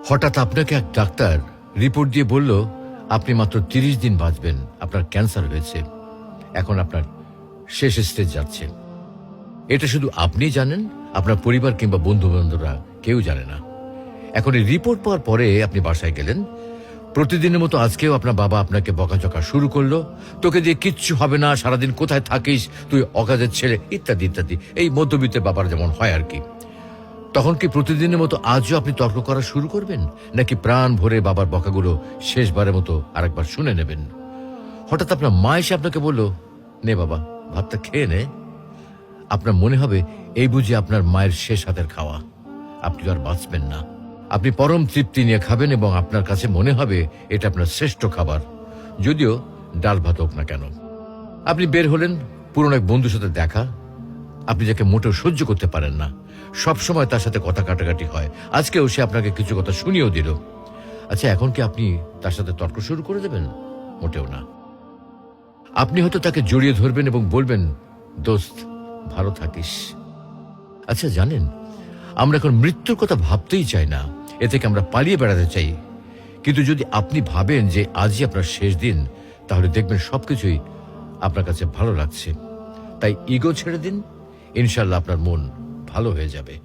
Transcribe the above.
হঠাৎ আপনাকে এক ডাক্তার রিপোর্ট দিয়ে বলল আপনি মাত্র ৩০ দিন বাঁচবেন, আপনার ক্যান্সার হয়েছে, এখন আপনার শেষ স্টেজ যাচ্ছে। এটা শুধু আপনি জানেন, আপনার পরিবার কিংবা বন্ধু বান্ধবরা কেউ জানে না। এখন এই রিপোর্ট পাওয়ার পরে আপনি বাসায় গেলেন, প্রতিদিনের মতো আজকেও আপনার বাবা আপনাকে বকাঝকা শুরু করলো, তোকে দিয়ে কিচ্ছু হবে না, সারাদিন কোথায় থাকিস তুই, অকাজের ছেলে, ইত্যাদি ইত্যাদি। এই মধ্যবিত্তের বাবার যেমন হয় আর কি। তখন কি প্রতিদিনের মতো আজও আপনি তর্ক করা শুরু করবেন, নাকি প্রাণ ভরে বাবার বকাগুলো শেষবারের মতো আরেকবার শুনে নেবেন? হঠাৎ আপনার মা এসে আপনাকে বলল, নে বাবা ভাতটা খেয়ে নে। আপনার মনে হবে এই বুঝি আপনার মায়ের শেষ হাতের খাওয়া, আপনি আর বাঁচবেন না। আপনি পরম তৃপ্তি নিয়ে খাবেন এবং আপনার কাছে মনে হবে এটা আপনার শ্রেষ্ঠ খাবার, যদিও ডাল ভাত হোক না কেন। আপনি বের হলেন, পুরনো এক বন্ধুর সাথে দেখা, আপনি যাকে মোটেও সহ্য করতে পারেন না, সব সময় তার সাথে কথা কাটাকাটি হয়, আজকেও সে আপনাকে কিছু কথা শুনিয়েও দিল। আচ্ছা, এখন কি আপনি তার সাথে তর্ক শুরু করে দেবেন? মোটেও না। আপনি হয়তো তাকে জড়িয়ে ধরবেন এবং বলবেন, দোস্ত ভালো থাকিস। আচ্ছা জানেন, আমরা এখন মৃত্যুর কথা ভাবতেই চাই না, এ থেকে আমরা পালিয়ে বেড়াতে চাই। কিন্তু যদি আপনি ভাবেন যে আজই আপনার শেষ দিন, তাহলে দেখবেন সবকিছুই আপনার কাছে ভালো লাগছে। তাই ইগো ছেড়ে দিন, ইনশাল্লাহ আপনার মন ভালো হয়ে যাবে।